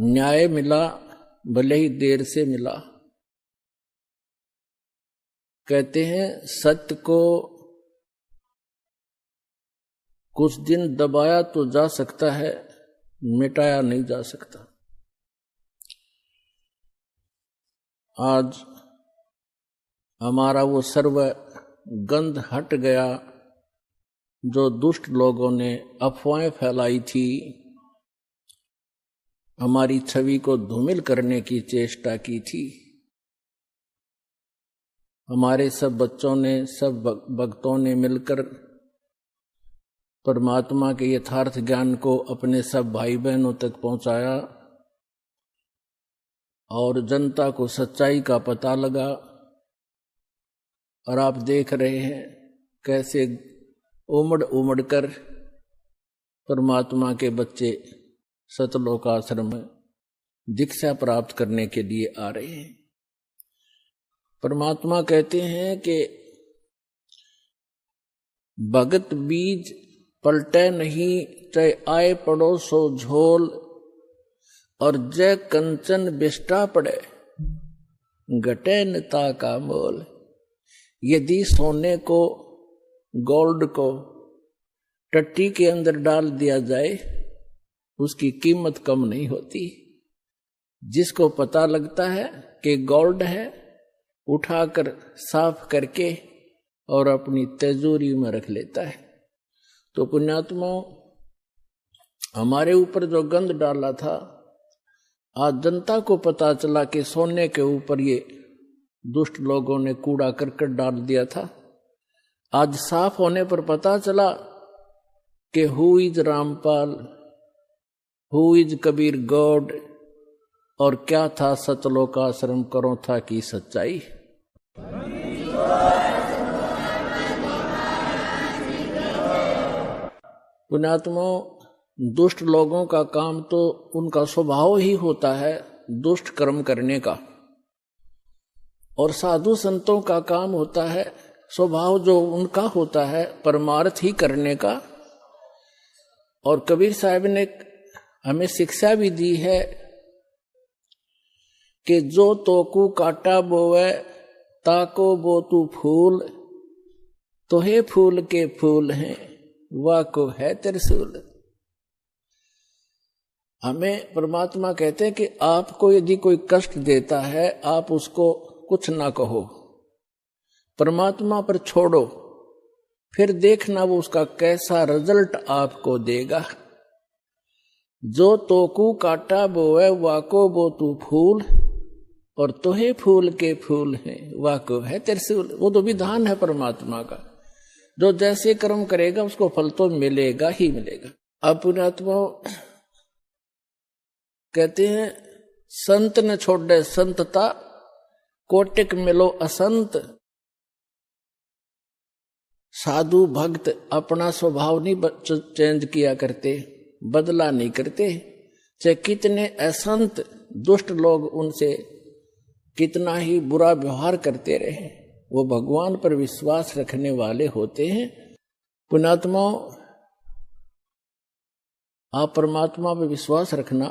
न्याय मिला, भले ही देर से मिला। कहते हैं सत्य को कुछ दिन दबाया तो जा सकता है, मिटाया नहीं जा सकता। आज हमारा वो सर्व गंध हट गया जो दुष्ट लोगों ने अफवाहें फैलाई थी, हमारी छवि को धूमिल करने की चेष्टा की थी। हमारे सब बच्चों ने, सब भक्तों ने मिलकर परमात्मा के यथार्थ ज्ञान को अपने सब भाई बहनों तक पहुंचाया और जनता को सच्चाई का पता लगा। और आप देख रहे हैं कैसे उमड़ उमड़ कर परमात्मा के बच्चे सतलोक आश्रम में दीक्षा प्राप्त करने के लिए आ रहे हैं। परमात्मा कहते हैं कि भगत बीज पलटे नहीं, चाहे आए पड़ो सो झोल, और जय कंचन बिष्टा पड़े घटे नता का मोल। यदि सोने को, गोल्ड को टट्टी के अंदर डाल दिया जाए, उसकी कीमत कम नहीं होती। जिसको पता लगता है कि गोल्ड है, उठाकर साफ करके और अपनी तिजोरी में रख लेता है। तो पुण्यात्मा, हमारे ऊपर जो गंध डाला था, आज जनता को पता चला कि सोने के ऊपर ये दुष्ट लोगों ने कूड़ा करकट डाल दिया था। आज साफ होने पर पता चला कि who is Rampal, who is Kabir God, और क्या था सतलोक आश्रम करो था की सच्चाई। पुण्यात्मा, दुष्ट लोगों का काम तो उनका स्वभाव ही होता है दुष्ट कर्म करने का, और साधु संतों का काम होता है स्वभाव जो उनका होता है परमार्थ ही करने का। और कबीर साहब ने हमें शिक्षा भी दी है कि जो तोकू काटा बोवे ताको बो तू फूल, तो हे फूल के फूल हैं वाह को है त्रिशूल। हमें परमात्मा कहते हैं कि आपको यदि कोई कष्ट देता है, आप उसको कुछ ना कहो, परमात्मा पर छोड़ो, फिर देखना वो उसका कैसा रिजल्ट आपको देगा। जो तोकू काटा बोवे वाको बो तू फूल, और तोहे फूल के फूल हैं वाको है त्रिशूल। वो तो विधान है परमात्मा का, जो जैसे कर्म करेगा उसको फल तो मिलेगा ही मिलेगा। अब पुण्यात्मा कहते हैं संत न छोड़े संतता, कोटिक मिलो असंत। साधु भक्त अपना स्वभाव नहीं चेंज किया करते, बदला नहीं करते। चाहे कितने असंत दुष्ट लोग उनसे कितना ही बुरा व्यवहार करते रहे, वो भगवान पर विश्वास रखने वाले होते हैं। पुण्यात्मा, आप परमात्मा पर विश्वास रखना।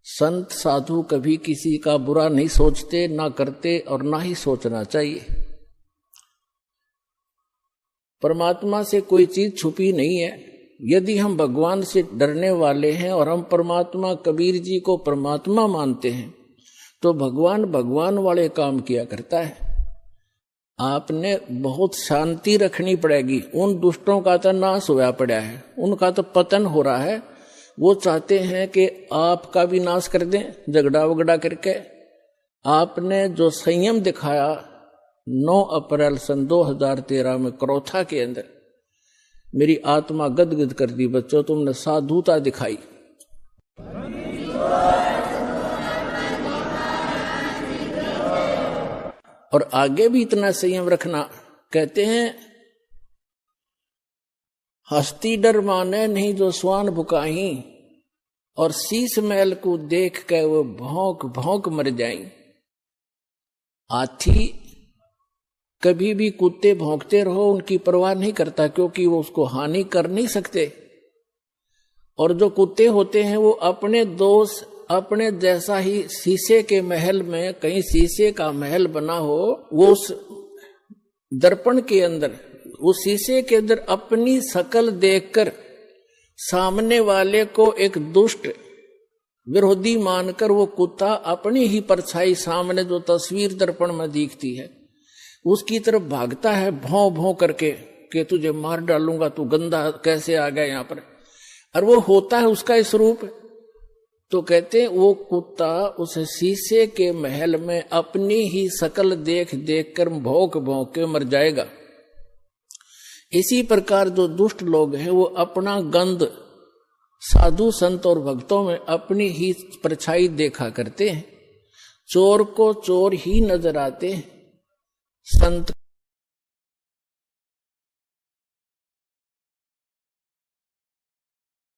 संत साधु कभी किसी का बुरा नहीं सोचते, ना करते और ना ही सोचना चाहिए। परमात्मा से कोई चीज छुपी नहीं है। यदि हम भगवान से डरने वाले हैं और हम परमात्मा कबीर जी को परमात्मा मानते हैं, तो भगवान भगवान वाले काम किया करता है। आपने बहुत शांति रखनी पड़ेगी। उन दुष्टों का तो नाश होया पड़ा है, उनका तो पतन हो रहा है। वो चाहते हैं कि आपका भी नाश कर दें झगड़ा वगड़ा करके। आपने जो संयम दिखाया 9 अप्रैल सन 2013 में क्रोथा के अंदर, मेरी आत्मा गदगद कर दी। बच्चों, तुमने साधुता दिखाई। और आगे भी इतना संयम रखना। कहते हैं हस्ती डर माने नहीं जो स्वान बुकाही, और शीश महल को देख के वो भौंक भौंक मर जाई। हाथी कभी भी कुत्ते भौंकते रहो उनकी परवाह नहीं करता, क्योंकि वो उसको हानि कर नहीं सकते। और जो कुत्ते होते हैं वो अपने दोष, अपने जैसा ही शीशे के महल में, कहीं शीशे का महल बना हो, वो उस दर्पण के अंदर, उस शीशे के अंदर अपनी शकल देखकर सामने वाले को एक दुष्ट विरोधी मानकर वो कुत्ता अपनी ही परछाई सामने जो तस्वीर दर्पण में दिखती है उसकी तरफ भागता है भौं भौं करके कि तुझे मार डालूंगा, तू गंदा कैसे आ गया यहाँ पर। और वो होता है उसका इस रूप। तो कहते हैं वो कुत्ता उस शीशे के महल में अपनी ही शकल देख देख कर भौंक भौंक के मर जाएगा। इसी प्रकार जो दुष्ट लोग हैं वो अपना गंध साधु संत और भक्तों में अपनी ही परछाई देखा करते हैं। चोर को चोर ही नजर आते हैं, संत